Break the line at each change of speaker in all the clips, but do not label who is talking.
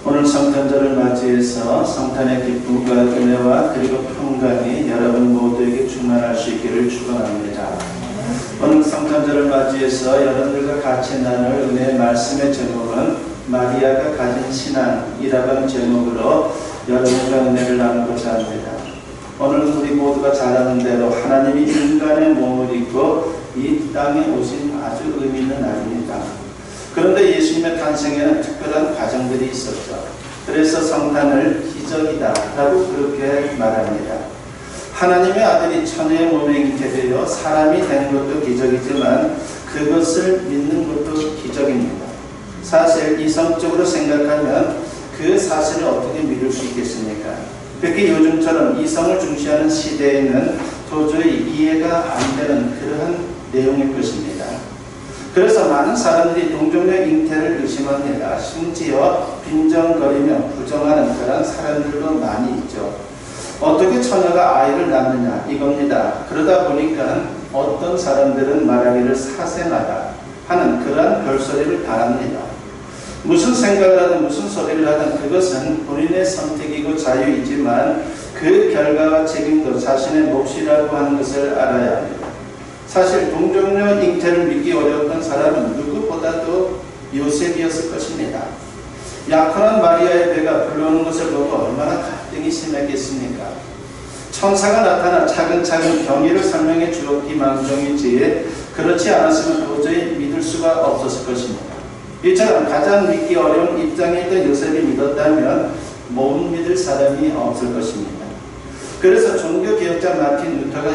오늘 성탄절을 맞이해서 성탄의 기쁨과 은혜와 그리고 평강이 여러분 모두에게 충만할 수 있기를 축원합니다. 오늘 성탄절을 맞이해서 여러분들과 같이 나눌 은혜의 말씀의 제목은 마리아가 가진 신앙이라고 하는 제목으로 여러분과 은혜를 나누고자 합니다. 오늘은 우리 모두가 잘 아는 대로 하나님이 인간의 몸을 입고 이 땅에 오신 아주 의미 있는 날입니다. 그런데 예수님의 탄생에는 특별한 과정들이 있었죠. 그래서 성탄을 기적이다 라고 그렇게 말합니다. 하나님의 아들이 처녀의 몸에 잉태되어 사람이 된 것도 기적이지만 그것을 믿는 것도 기적입니다. 사실 이성적으로 생각하면 그 사실을 어떻게 믿을 수 있겠습니까? 특히 요즘처럼 이성을 중시하는 시대에는 도저히 이해가 안 되는 그러한 내용일 것입니다. 그래서 많은 사람들이 동정녀 잉태를 의심합니다. 심지어 빈정거리며 부정하는 그런 사람들도 많이 있죠. 어떻게 처녀가 아이를 낳느냐 이겁니다. 그러다 보니까 어떤 사람들은 말하기를 사생하다 하는 그런 별소리를 다 합니다. 무슨 생각을 하든 무슨 소리를 하든 그것은 본인의 선택이고 자유이지만 그 결과와 책임도 자신의 몫이라고 하는 것을 알아야 합니다. 사실 동정녀 잉태를 믿기 어려웠던 사람은 누구보다도 요셉이었을 것입니다. 약혼한 마리아의 배가 불러오는 것을 보고 얼마나 갈등이 심했겠습니까? 천사가 나타나 차근차근 경위를 설명해 주었기만정이지 그렇지 않았으면 도저히 믿을 수가 없었을 것입니다. 이처럼 가장 믿기 어려운 입장에 있던 요셉이 믿었다면 못 믿을 사람이 없을 것입니다. 그래서 종교개혁자 마틴 루터가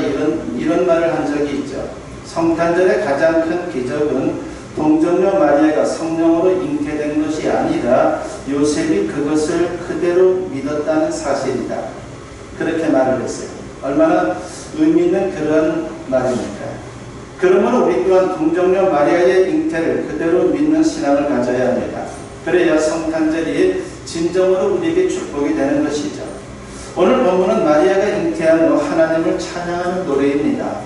이런 말을 한 적이 있죠. 성탄절의 가장 큰 기적은 동정녀 마리아가 성령으로 잉태된 것이 아니라 요셉이 그것을 그대로 믿었다는 사실이다. 그렇게 말을 했어요. 얼마나 의미 있는 그런 말입니까? 그러므로 우리 또한 동정녀 마리아의 잉태를 그대로 믿는 신앙을 가져야 합니다. 그래야 성탄절이 진정으로 우리에게 축복이 되는 것이죠. 오늘 본문은 마리아가 잉태한 후 하나님을 찬양하는 노래입니다.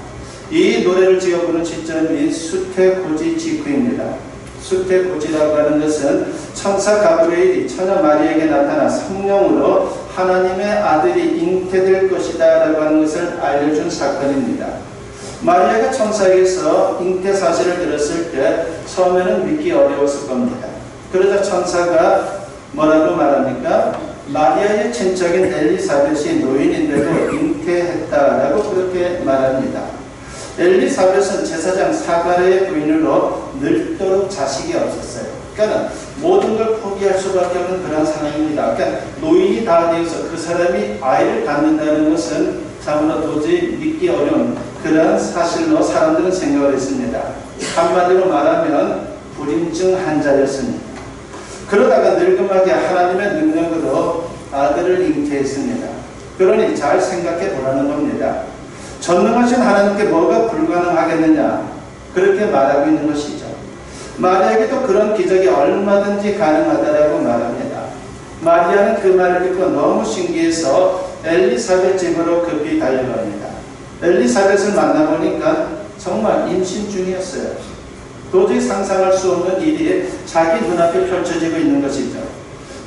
이 노래를 지어 부른 지점이 수태고지지구입니다. 수태고지라고 하는 것은 천사 가브리엘이 처녀 마리아에게 나타나 성령으로 하나님의 아들이 잉태될 것이다 라고 하는 것을 알려준 사건입니다. 마리아가 천사에게서 잉태 사실을 들었을 때 처음에는 믿기 어려웠을 겁니다. 그러자 천사가 뭐라고 말합니까? 마리아의 친척인 엘리사벳이 노인인데도 잉태했다라고 그렇게 말합니다. 엘리사벳은 제사장 사가랴의 부인으로 늙도록 자식이 없었어요. 그러니까 모든 걸 포기할 수밖에 없는 그런 상황입니다. 그러니까 노인이 다 되어서 그 사람이 아이를 갖는다는 것은 참으로 도저히 믿기 어려운 그런 사실로 사람들은 생각을 했습니다. 한마디로 말하면 불임증 환자였습니다. 그러다가 늙음하게 하나님의 능력으로 아들을 잉태했습니다. 그러니 잘 생각해 보라는 겁니다. 전능하신 하나님께 뭐가 불가능하겠느냐 그렇게 말하고 있는 것이죠. 마리아에게도 그런 기적이 얼마든지 가능하다라고 말합니다. 마리아는 그 말을 듣고 너무 신기해서 엘리사벳 집으로 급히 달려갑니다. 엘리사벳을 만나보니까 정말 임신 중이었어요. 도저히 상상할 수 없는 일이 자기 눈앞에 펼쳐지고 있는 것이죠.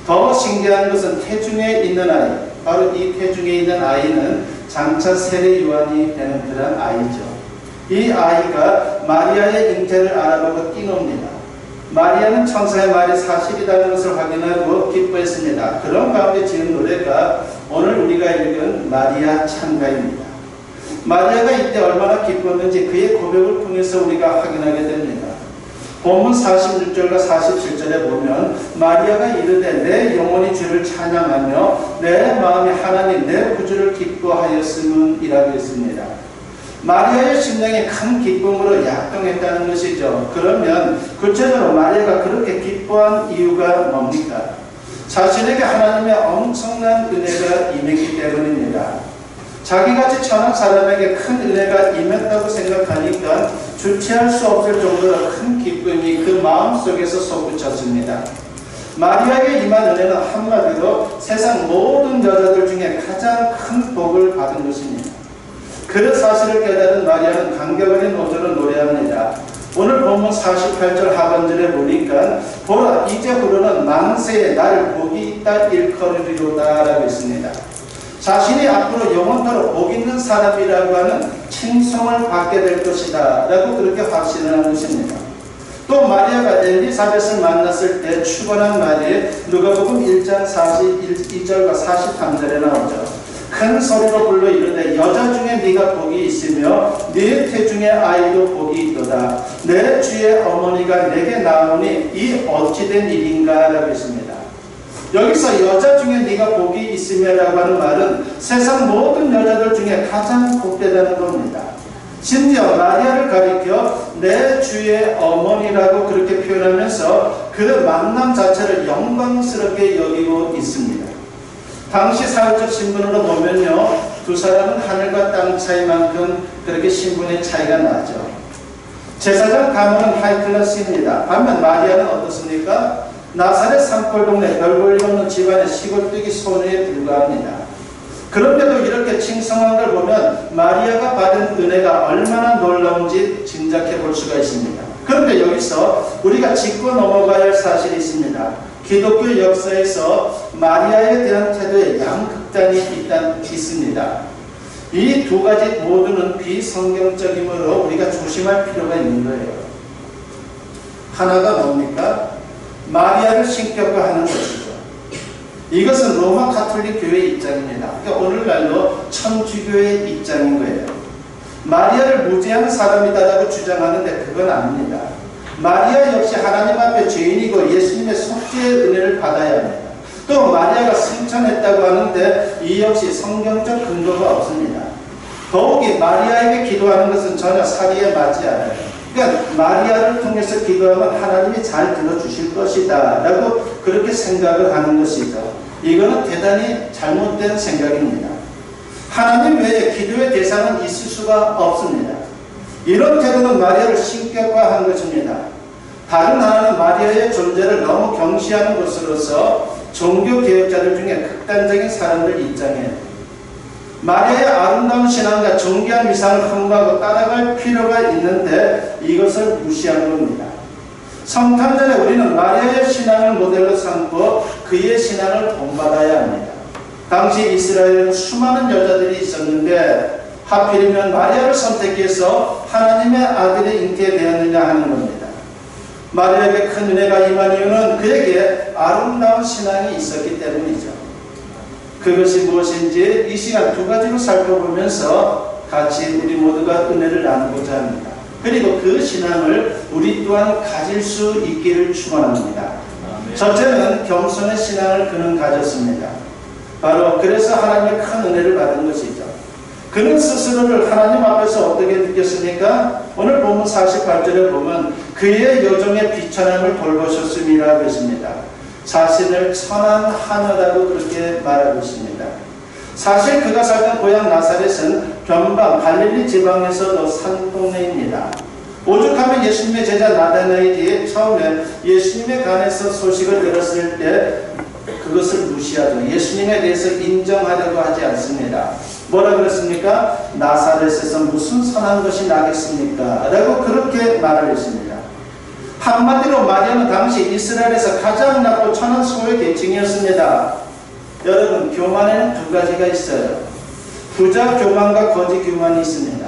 더 신기한 것은 태중에 있는 아이, 바로 이 태중에 있는 아이는 장차 세례 요한이 되는 그런 아이죠. 이 아이가 마리아의 잉태를 알아보고 뛰놉니다. 마리아는 천사의 말이 사실이라는 것을 확인하고 기뻐했습니다. 그런 가운데 지은 노래가 오늘 우리가 읽은 마리아 찬가입니다. 마리아가 이때 얼마나 기뻤는지 그의 고백을 통해서 우리가 확인하게 됩니다. 본문 46절과 47절에 보면 마리아가 이르되 내 영혼이 주를 찬양하며 내 마음이 하나님 내 구주를 기뻐하였음은 이라고 했습니다. 마리아의 심령이 큰 기쁨으로 약동했다는 것이죠. 그러면 구체적으로 마리아가 그렇게 기뻐한 이유가 뭡니까? 자신에게 하나님의 엄청난 은혜가 임했기 때문입니다. 자기같이 천한 사람에게 큰 은혜가 임했다고 생각하니까 주체할 수 없을 정도로 큰 기쁨이 그 마음속에서 솟구쳤습니다. 마리아에게 임한 은혜는 한마디로 세상 모든 여자들 중에 가장 큰 복을 받은 것입니다. 그 사실을 깨달은 마리아는 감격 어린 어조로 노래합니다. 오늘 보면 48절 하반절에 보니까 보라 이제부로는 만세에 나를 복이 있다 일컬으리로다 라고 했습니다. 자신이 앞으로 영원토록 복 있는 사람이라고 하는 칭송을 받게 될 것이다 라고 그렇게 확신을 한 것입니다. 또 마리아가 엘리사벳을 만났을 때 축원한 말이 누가복음 1장 42절과 43절에 나오죠. 큰 소리로 불러 이르되 여자 중에 네가 복이 있으며 네 태중의 아이도 복이 있도다. 내 주의 어머니가 내게 나오니 이 어찌된 일인가 라고 했습니다. 여기서 여자 중에 네가 복이 있으며 라고 하는 말은 세상 모든 여자들 중에 가장 복되다는 겁니다. 심지어 마리아를 가리켜 내 주의 어머니라고 그렇게 표현하면서 그 만남 자체를 영광스럽게 여기고 있습니다. 당시 사회적 신분으로 보면요, 두 사람은 하늘과 땅 차이만큼 그렇게 신분의 차이가 나죠. 제사장 가문은 하이클래스입니다. 반면 마리아는 어떻습니까? 나사렛 산골 동네 별 볼일 없는 집안의 시골뜨기 소녀에 불과합니다. 그런데도 이렇게 칭송한 걸 보면 마리아가 받은 은혜가 얼마나 놀라운지 짐작해 볼 수가 있습니다. 그런데 여기서 우리가 짚고 넘어가야 할 사실이 있습니다. 기독교 역사에서 마리아에 대한 태도에 양극단이 있습니다. 이 두 가지 모두는 비성경적이므로 우리가 조심할 필요가 있는 거예요. 하나가 뭡니까? 마리아를 신격화하는 것이죠. 이것은 로마 가톨릭 교회의 입장입니다. 그러니까 오늘날로 천주교의 입장인 거예요. 마리아를 무죄한 사람이다라고 주장하는데 그건 아닙니다. 마리아 역시 하나님 앞에 죄인이고 예수님의 속죄의 은혜를 받아야 합니다. 또 마리아가 승천했다고 하는데 이 역시 성경적 근거가 없습니다. 더욱이 마리아에게 기도하는 것은 전혀 사리에 맞지 않아요. 그러니까 마리아를 통해서 기도하면 하나님이 잘 들어주실 것이다 라고 그렇게 생각을 하는 것이죠. 이거는 대단히 잘못된 생각입니다. 하나님 외에 기도의 대상은 있을 수가 없습니다. 이런 태도는 마리아를 신격화한 것입니다. 다른 하나는 마리아의 존재를 너무 경시하는 것으로서 종교개혁자들 중에 극단적인 사람들 입장에 마리아의 아름다운 신앙과 존귀한 위상을 흠모하고 따라갈 필요가 있는데 이것을 무시한 겁니다. 성탄절에 우리는 마리아의 신앙을 모델로 삼고 그의 신앙을 본받아야 합니다. 당시 이스라엘에는 수많은 여자들이 있었는데 하필이면 마리아를 선택해서 하나님의 아들이 잉태되었느냐 하는 겁니다. 마리아에게 큰 은혜가 임한 이유는 그에게 아름다운 신앙이 있었기 때문이죠. 그것이 무엇인지 이 시간 두 가지로 살펴보면서 같이 우리 모두가 은혜를 나누고자 합니다. 그리고 그 신앙을 우리 또한 가질 수 있기를 축원합니다. 첫째는 겸손의 신앙을 그는 가졌습니다. 바로 그래서 하나님의 큰 은혜를 받은 것이죠. 그는 스스로를 하나님 앞에서 어떻게 느꼈습니까? 오늘 본문 48절에 보면 그의 여종의 비천함을 돌보셨음이라고 했습니다. 자신을 선한 하느라고 그렇게 말하고 있습니다. 사실 그가 살던 고향 나사렛은 변방 갈릴리 지방에서도 산동네입니다. 오죽하면 예수님의 제자 나다나엘이 처음에 예수님에 관해서 소식을 들었을 때 그것을 무시하죠. 예수님에 대해서 인정하려고 하지 않습니다. 뭐라 그랬습니까? 나사렛에서 무슨 선한 것이 나겠습니까? 라고 그렇게 말을 했습니다. 한마디로 마리아는 당시 이스라엘에서 가장 낮고 천한 소외 계층이었습니다. 여러분, 교만에는 두 가지가 있어요. 부자 교만과 거지 교만이 있습니다.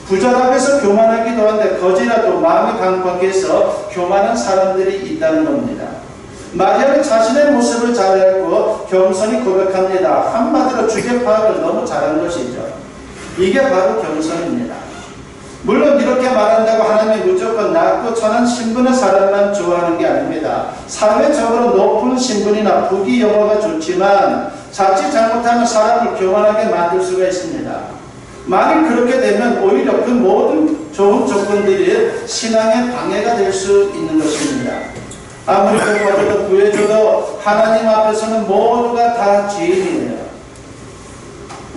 부자라고 해서 교만하기도 한데 거지라도 마음이 강박해서 교만한 사람들이 있다는 겁니다. 마리아는 자신의 모습을 잘 알고 겸손히 고백합니다. 한마디로 주제 파악을 너무 잘한 것이죠. 이게 바로 겸손입니다. 물론 이렇게 말한다고 하나님이 무조건 낮고 천한 신분의 사람만 좋아하는 게 아닙니다. 사회적으로 높은 신분이나 부귀 영화가 좋지만 자칫 잘못하면 사람을 교만하게 만들 수가 있습니다. 만일 그렇게 되면 오히려 그 모든 좋은 조건들이 신앙의 방해가 될 수 있는 것입니다. 아무리 도와줘도 구해줘도 하나님 앞에서는 모두가 다 죄인이에요.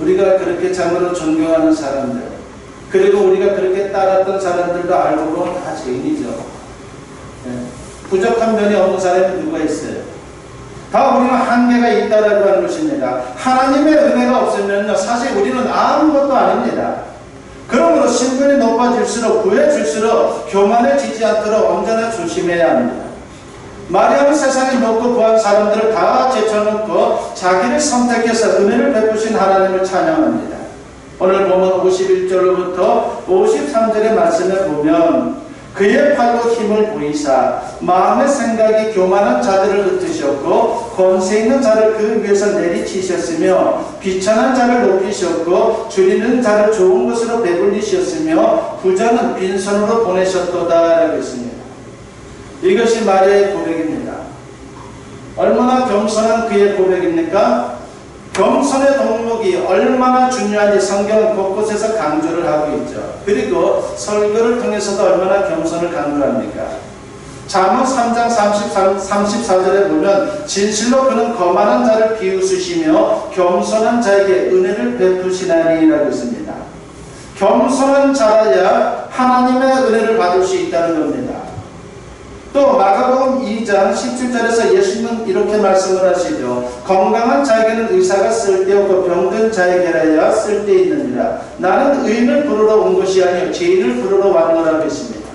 우리가 그렇게 참으로 존경하는 사람들, 그리고 우리가 그렇게 따랐던 사람들도 알고 보면 다 죄인이죠. 부족한 면이 없는 사람이 누가 있어요? 다 우리는 한계가 있다라고 하는 것입니다. 하나님의 은혜가 없으면요, 사실 우리는 아무것도 아닙니다. 그러므로 신분이 높아질수록 부해질수록 교만해지지 않도록 언제나 조심해야 합니다. 마리아는 세상에 높고 부한 사람들을 다 제쳐놓고 자기를 선택해서 은혜를 베푸신 하나님을 찬양합니다. 오늘 보면 51절로부터 53절의 말씀을 보면 그의 팔로 힘을 보이사 마음의 생각이 교만한 자들을 흩으셨고 권세 있는 자를 그 위에서 내리치셨으며 비천한 자를 높이셨고 줄이는 자를 좋은 것으로 배불리셨으며 부자는 빈손으로 보내셨도다 라고 했습니다. 이것이 마리아의 고백입니다. 얼마나 겸손한 그의 고백입니까? 겸손의 덕목이 얼마나 중요한지 성경은 곳곳에서 강조를 하고 있죠. 그리고 설교를 통해서도 얼마나 겸손을 강조합니까? 잠언 3장 34절에 보면 진실로 그는 거만한 자를 비웃으시며 겸손한 자에게 은혜를 베푸시나니 라고 있습니다. 겸손한 자라야 하나님의 은혜를 받을 수 있다는 겁니다. 또 마가복음 2장 17절에서 예수님은 이렇게 말씀을 하시죠. 건강한 자에게는 의사가 쓸데없고 병든 자에게라야 쓸데있느니라. 나는 의인을 부르러 온 것이 아니요 죄인을 부르러 왔노라고 했습니다.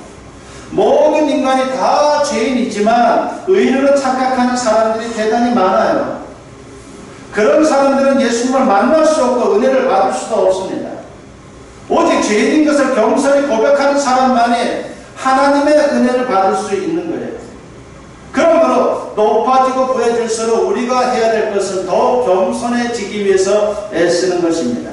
모든 인간이 다 죄인이지만 의인으로 착각하는 사람들이 대단히 많아요. 그런 사람들은 예수님을 만날 수 없고 은혜를 받을 수도 없습니다. 오직 죄인인 것을 겸손히 고백하는 사람만이 하나님의 은혜를 받을 수 있는 거예요. 그러므로 높아지고 부해질수록 우리가 해야 될 것은 더 겸손해지기 위해서 애쓰는 것입니다.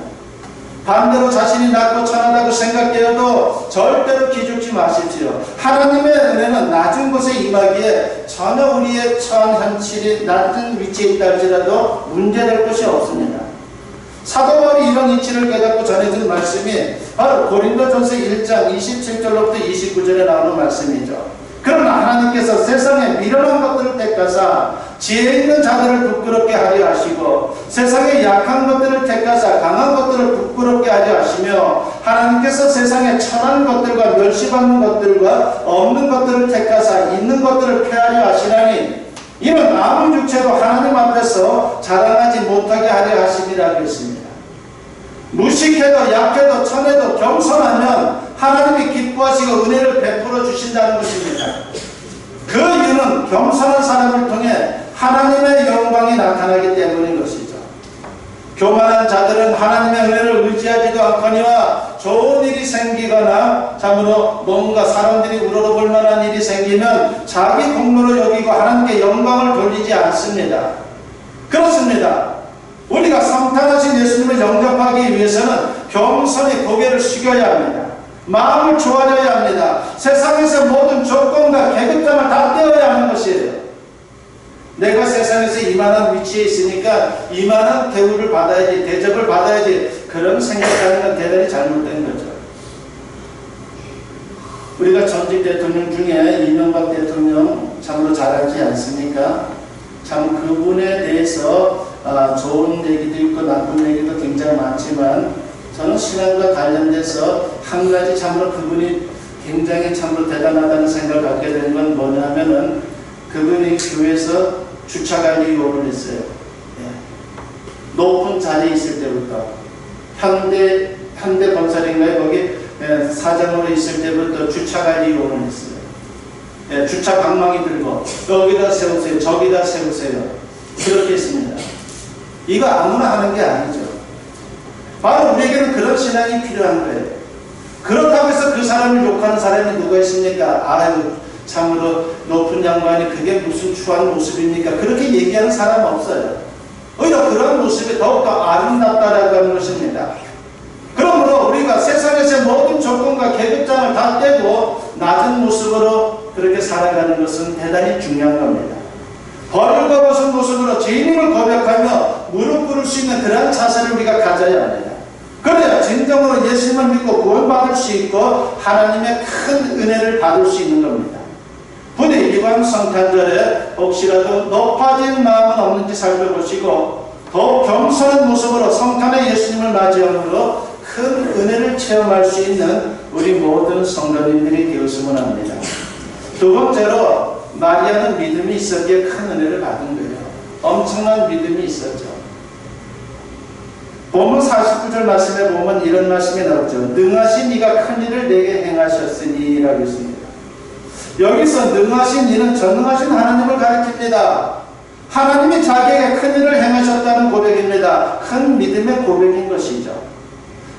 반대로 자신이 낮고 천하다고 생각되어도 절대로 기죽지 마십시오. 하나님의 은혜는 낮은 곳에 임하기에 전혀 우리의 처한 현실이 낮은 위치에 있다 할지라도 문제될 것이 없습니다. 사도 바울이 이런 이치를 깨닫고 전해준 말씀이 바로 고린도전서 1장 27절로부터 29절에 나오는 말씀이죠. 그러나 하나님께서 세상에 미련한 것들을 택하사 지혜 있는 자들을 부끄럽게 하려 하시고 세상에 약한 것들을 택하사 강한 것들을 부끄럽게 하려 하시며 하나님께서 세상에 천한 것들과 멸시받는 것들과 없는 것들을 택하사 있는 것들을 폐하려 하시나니 이는 아무 육체도 하나님 앞에서 자랑하지 못하게 하려 하심이라고 했습니다. 무식해도 약해도 천해도 겸손하면 하나님이 기뻐하시고 은혜를 베풀어 주신다는 것입니다. 그 이유는 겸손한 사람을 통해 하나님의 영광이 나타나기 때문인 것이죠. 교만한 자들은 하나님의 은혜를 의지하지도 않거니와 좋은 일이 생기거나 참으로 뭔가 사람들이 우러러볼 만한 일이 생기면 자기 공로로 여기고 하나님께 영광을 돌리지 않습니다. 그렇습니다. 우리가 성탄하신 예수님을 영접하기 위해서는 겸손히 고개를 숙여야 합니다. 마음을 조아려야 합니다. 세상에서 모든 조건과 계급장을 다 떼어야 하는 것이에요. 내가 세상에서 이만한 위치에 있으니까 이만한 대우를 받아야지, 대접을 받아야지, 그런 생각하는 건 대단히 잘못된 거죠. 우리가 전직 대통령 중에 이명박 대통령 참으로 잘 알지 않습니까? 참 그분에 대해서 좋은 얘기도 있고 나쁜 얘기도 굉장히 많지만 저는 신앙과 관련돼서 한 가지 참으로 그분이 굉장히 참으로 대단하다는 생각을 갖게 된 건 뭐냐면은 그분이 교회에서 주차관리 요원을 했어요. 높은 자리에 있을 때부터 현대건설인가요? 거기 사장으로 있을 때부터 주차관리 요원을 했어요. 주차 방망이 들고 여기다 세우세요, 저기다 세우세요, 그렇게 했습니다. 이거 아무나 하는 게 아니죠. 바로 우리에게는 그런 신앙이 필요한 거예요. 그렇다고 해서 그 사람을 욕하는 사람이 누가 있습니까? 아유 참으로 높은 양반이 그게 무슨 추한 모습입니까? 그렇게 얘기하는 사람 없어요. 오히려 그런 모습이 더욱더 아름답다라고 하는 것입니다. 그러므로 우리가 세상에서의 모든 조건과 계급장을 다 떼고 낮은 모습으로 그렇게 살아가는 것은 대단히 중요한 겁니다. 벌과 벗은 모습으로 죄인임을 고백하며 무릎 꿇을 수 있는 그러한 자세를 우리가 가져야 합니다. 그래야 진정으로 예수님을 믿고 구원받을 수 있고 하나님의 큰 은혜를 받을 수 있는 겁니다. 부디 이번 성탄절에 혹시라도 높아진 마음은 없는지 살펴보시고 더 겸손한 모습으로 성탄의 예수님을 맞이함으로 큰 은혜를 체험할 수 있는 우리 모든 성도님들이 되었으면 합니다. 두 번째로 마리아는 믿음이 있었기에 큰 은혜를 받은 거예요. 엄청난 믿음이 있었죠. 본문 49절 말씀에 보면 이런 말씀이 나오죠. 능하신 이가 큰 일을 내게 행하셨으니 라고 했습니다. 여기서 능하신 이는 전능하신 하나님을 가리킵니다. 하나님이 자기에게 큰 일을 행하셨다는 고백입니다. 큰 믿음의 고백인 것이죠.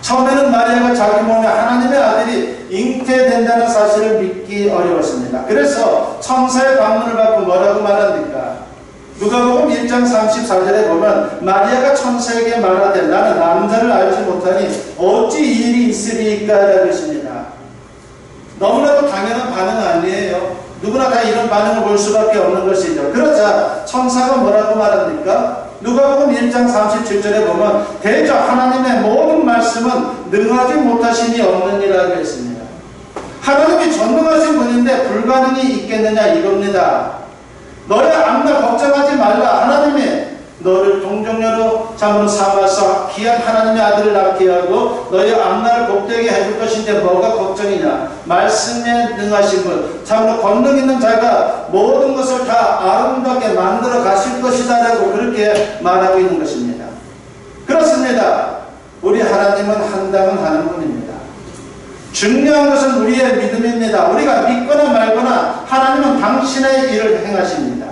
처음에는 마리아가 자기 몸에 하나님의 아들이 잉태된다는 사실을 믿기 어려웠습니다. 그래서 천사의 방문을 받고 뭐라고 말합니까? 누가복음 1장 34절에 보면 마리아가 천사에게 말하되 나는 남자를 알지 못하니 어찌 이 일이 있으리까 라고 했습니다. 너무나도 당연한 반응 아니에요. 누구나 다 이런 반응을 볼 수밖에 없는 것이죠. 그러자 천사가 뭐라고 말합니까? 누가복음 1장 37절에 보면 대저 하나님의 모든 말씀은 능하지 못하심이 없느니라고 했습니다. 하나님이 전능하신 분인데 불가능이 있겠느냐 이겁니다. 너의 앞날 걱정하지 말라. 하나님이 너를 동정녀로 참으로 삼아서 귀한 하나님의 아들을 낳게 하고 너의 앞날을 복되게 해줄 것인데 뭐가 걱정이냐. 말씀에 능하신 분, 참으로 권능 있는 자가 모든 것을 다 아름답게 만들어 가실 것이다 라고 그렇게 말하고 있는 것입니다. 그렇습니다. 우리 하나님은 한다면 하는 분입니다. 중요한 것은 우리의 믿음입니다. 우리가 믿거나 말거나 하나님은 당신의 일을 행하십니다.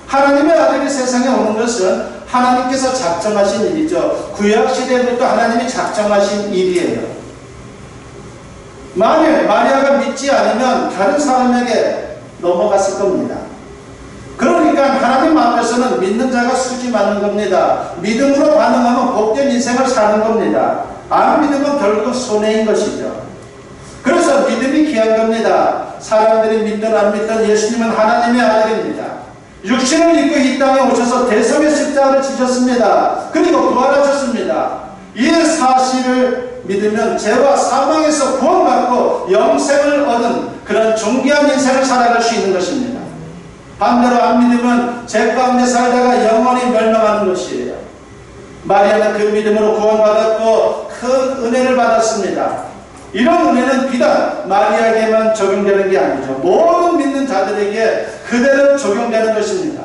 하나님의 아들이 세상에 오는 것은 하나님께서 작정하신 일이죠. 구약시대부터 하나님이 작정하신 일이에요. 만일 마리아가 믿지 않으면 다른 사람에게 넘어갔을 겁니다. 그러니까 하나님 앞에서는 믿는 자가 수지 많은 겁니다. 믿음으로 반응하면 복된 인생을 사는 겁니다. 안 믿으면 결국 손해인 것이죠. 그래서 믿음이 귀한 겁니다. 사람들이 믿든 안 믿든 예수님은 하나님의 아들입니다. 육신을 입고 이 땅에 오셔서 대성의 십자가를 지셨습니다. 그리고 부활하셨습니다. 이 사실을 믿으면 죄와 사망에서 구원받고 영생을 얻은 그런 존귀한 인생을 살아갈 수 있는 것입니다. 반대로 안 믿으면 죄 가운데 살다가 영원히 멸망하는 것이에요. 마리아는 그 믿음으로 구원받았고 큰 은혜를 받았습니다. 이런 은혜는 비단 마리아에게만 적용되는 게 아니죠. 모든 믿는 자들에게 그대로 적용되는 것입니다.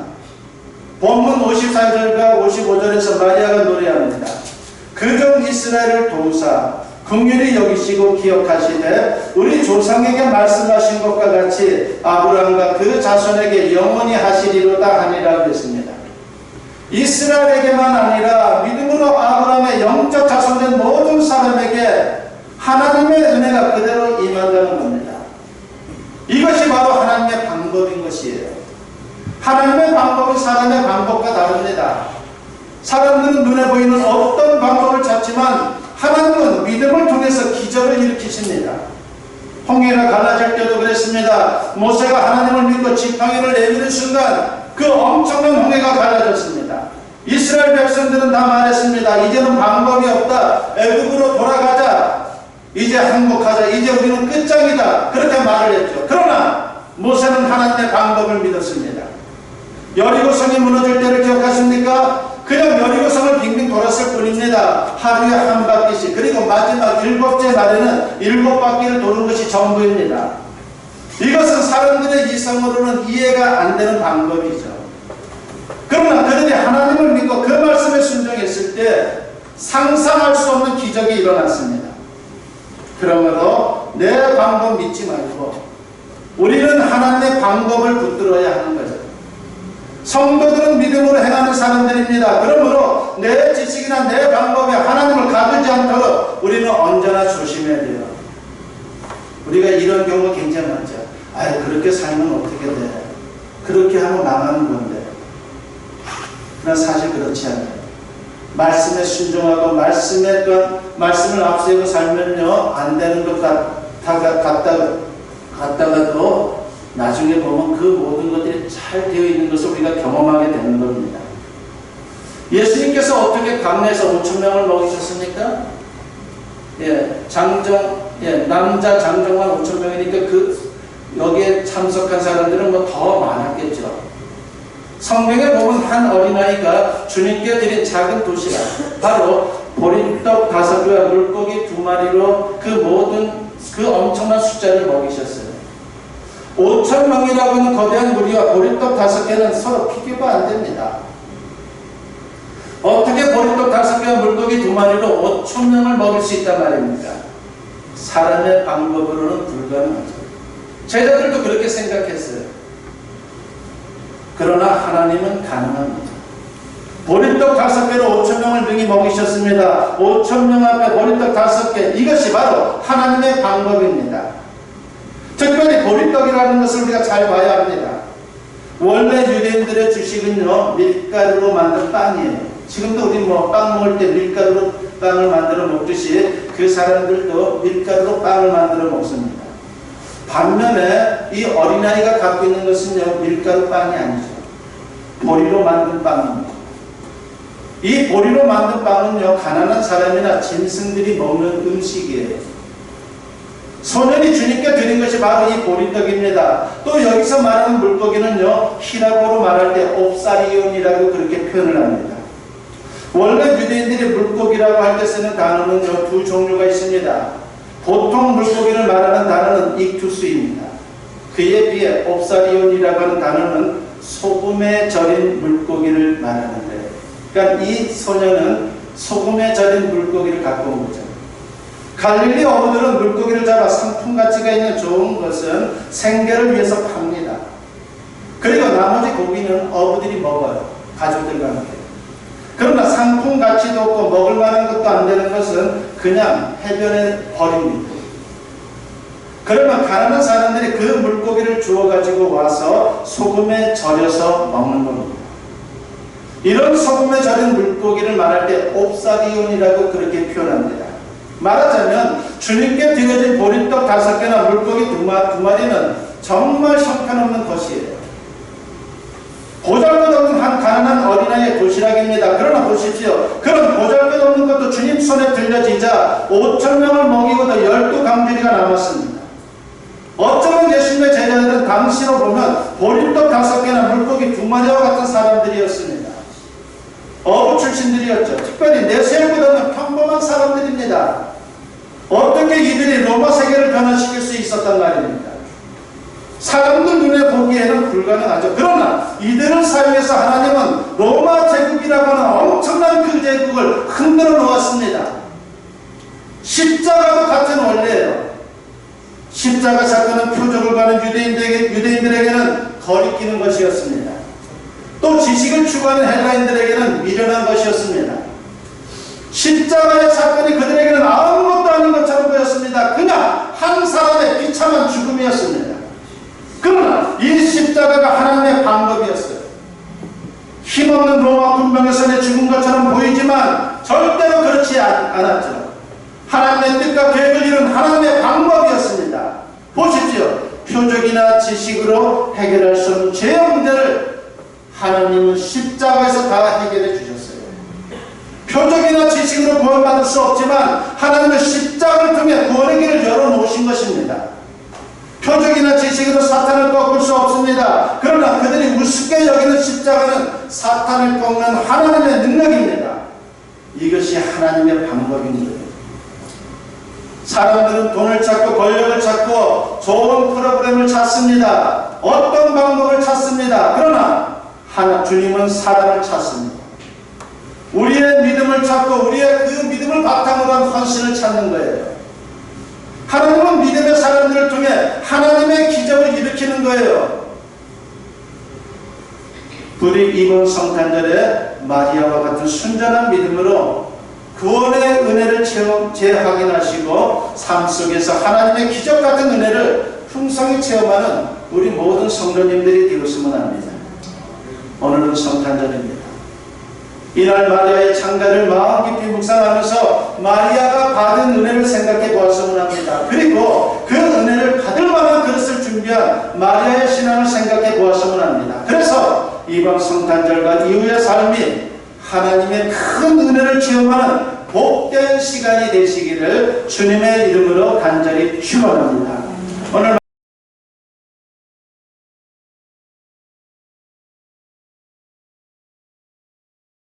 본문 54절과 55절에서 마리아가 노래합니다. 그전 이스라엘을 도우사 긍휼히 여기시고 기억하시되 우리 조상에게 말씀하신 것과 같이 아브라함과 그 자손에게 영원히 하시리로다 하니라고 했습니다. 이스라엘에게만 아니라 믿음으로 아브라함의 영적 자손된 모든 사람에게 하나님의 은혜가 그대로 임한다는 겁니다. 이것이 바로 하나님의 방법인 것이에요. 하나님의 방법은 사람의 방법과 다릅니다. 사람들은 눈에 보이는 어떤 방법을 찾지만 하나님은 믿음을 통해서 기적을 일으키십니다. 홍해가 갈라질 때도 그랬습니다. 모세가 하나님을 믿고 지팡이를 내미는 순간 그 엄청난 홍해가 갈라졌습니다. 이스라엘 백성들은 다 말했습니다. 이제는 방법이 없다. 애굽으로 돌아가자. 이제 항복하자. 이제 우리는 끝장이다. 그렇게 말을 했죠. 그러나 모세는 하나님의 방법을 믿었습니다. 여리고성이 무너질 때를 기억하십니까? 그냥 여리고성을 빙빙 돌았을 뿐입니다. 하루에 한 바퀴씩. 그리고 마지막 7째 날에는 7바퀴를 도는 것이 전부입니다. 이것은 사람들의 이성으로는 이해가 안 되는 방법이죠. 그러나 그들이 하나님을 믿고 그 말씀에 순종했을 때 상상할 수 없는 기적이 일어났습니다. 그러므로 내 방법 믿지 말고 우리는 하나님의 방법을 붙들어야 하는 거죠. 성도들은 믿음으로 행하는 사람들입니다. 그러므로 내 지식이나 내 방법에 하나님을 가두지 않도록 우리는 언제나 조심해야 돼요. 우리가 이런 경우가 굉장히 많죠. 아유, 그렇게 살면 어떻게 돼? 그렇게 하면 망하는 건데. 그러나 사실 그렇지 않아요. 말씀에 순종하고 말씀을 앞세우고 살면요 안 되는 것 같다가도 나중에 보면 그 모든 것들이 잘 되어 있는 것을 우리가 경험하게 되는 겁니다. 예수님께서 어떻게 강내에서 5,000명을 먹이셨습니까? 남자 장정만 5,000명이니까 여기에 참석한 사람들은 뭐 더 많았겠죠. 성경에 보면 한 어린아이가 주님께 드린 작은 도시락, 바로 보리떡 5개와 물고기 2마리로 그 엄청난 숫자를 먹이셨어요. 5,000명이라고 하는 거대한 무리와 보리떡 5개는 서로 비교가 안 됩니다. 어떻게 보리떡 5개와 물고기 2마리로 5,000명을 먹일 수 있단 말입니까? 사람의 방법으로는 불가능하죠. 제자들도 그렇게 생각했어요. 그러나 하나님은 가능합니다. 보리떡 5개로 5,000명을 능히 먹이셨습니다. 5,000명 앞에 보리떡 5개, 이것이 바로 하나님의 방법입니다. 특별히 보리떡이라는 것을 우리가 잘 봐야 합니다. 원래 유대인들의 주식은요, 밀가루로 만든 빵이에요. 지금도 우리 빵 먹을 때 밀가루로 빵을 만들어 먹듯이 그 사람들도 밀가루로 빵을 만들어 먹습니다. 반면에 이 어린아이가 갖고 있는 것은요, 밀가루 빵이 아니죠. 보리로 만든 빵입니다. 이 보리로 만든 빵은요, 가난한 사람이나 짐승들이 먹는 음식이에요. 소년이 주님께 드린 것이 바로 이 보리떡입니다. 또 여기서 말하는 물고기는요, 히라보로 말할 때 옵사리온이라고 그렇게 표현을 합니다. 원래 유대인들이 물고기라고 할 때 쓰는 단어는요, 2 종류가 있습니다. 보통 물고기를 말하는 단어는 익투스입니다. 그에 비해 옵사리온이라고 하는 단어는 소금에 절인 물고기를 말하는데, 그러니까 이 소년은 소금에 절인 물고기를 갖고 온 거죠. 갈릴리 어부들은 물고기를 잡아 상품 가치가 있는 좋은 것은 생계를 위해서 팝니다. 그리고 나머지 고기는 어부들이 먹어요. 가족들과 함께. 그러나 상품 가치도 없고 먹을 만한 것도 안 되는 것은 그냥 해변에 버립니다. 그러면 가난한 사람들이 그 물고기를 주워가지고 와서 소금에 절여서 먹는 겁니다. 이런 소금에 절인 물고기를 말할 때 옵사리온이라고 그렇게 표현합니다. 말하자면 주님께 드려진 보리떡 5개나 물고기 2마리는 정말 형편없는 것이에요. 보잘것없는 한 가난한 어린아이의 도시락입니다. 그러나 보십시오. 그런 보잘것없는 것도 주님 손에 들려지자 5,000명을 먹이고도 12강주리가 남았습니다. 어쩌면 예수님의 제자들은 당시로 보면 보리떡 5개나 물고기 2마리와 같은 사람들이었습니다. 어부 출신들이었죠. 특별히 내세울보다는 평범한 사람들입니다. 어떻게 이들이 로마 세계를 변화시킬 수 있었단 말입니까? 사람들 눈에 보기에는 불가능하죠. 그러나 이들을 사용해서 하나님은 로마 제국이라고 하는 엄청난 그 제국을 흔들어 놓았습니다. 십자가도 같은 원리예요. 십자가 사건은 표적을 받는 유대인들에게는 거리끼는 것이었습니다. 또 지식을 추구하는 헬라인들에게는 미련한 것이었습니다. 십자가의 사건이 그들에게는 아무것도 아닌 것처럼 보였습니다. 그냥 한 사람의 비참한 죽음이었습니다. 그러나 이 십자가가 하나님의 방법이었어요. 힘없는 로마 군병의 손에 죽은 것처럼 보이지만 절대로 그렇지 않았죠. 하나님의 뜻과 계획을 이룬 하나님의 방법이었습니다. 보십시오. 표적이나 지식으로 해결할 수 없는 죄의 문제를 하나님은 십자가에서 다 해결해 주셨어요. 표적이나 지식으로 구원받을 수 없지만 하나님은 십자가를 통해 구원의 길을 열어놓으신 것입니다. 표적이나 지식으로 사탄을 꺾을 수 없습니다. 그러나 그들이 우습게 여기는 십자가는 사탄을 꺾는 하나님의 능력입니다. 이것이 하나님의 방법입니다. 사람들은 돈을 찾고 권력을 찾고 좋은 프로그램을 찾습니다. 어떤 방법을 찾습니다. 그러나 주님은 사람을 찾습니다. 우리의 믿음을 찾고 우리의 그 믿음을 바탕으로 한 헌신을 찾는 거예요. 하나님은 믿음의 사람들을 통해 하나님의 기적을 일으키는 거예요. 부디 이번 성탄절에 마리아와 같은 순전한 믿음으로 구원의 은혜를 재확인하시고 삶 속에서 하나님의 기적 같은 은혜를 풍성히 체험하는 우리 모든 성도님들이 되었으면 합니다. 오늘은 성탄절입니다. 이날 마리아의 창가를 마음 깊이 묵상하면서 마리아가 받은 은혜를 생각해 보았으면 합니다. 그리고 그 은혜를 받을 만한 그릇을 준비한 마리아의 신앙을 생각해 보았으면 합니다. 그래서 이번 성탄절과 이후의 삶이 하나님의 큰 은혜를 체험하는 복된 시간이 되시기를 주님의 이름으로 간절히 축원합니다. 오늘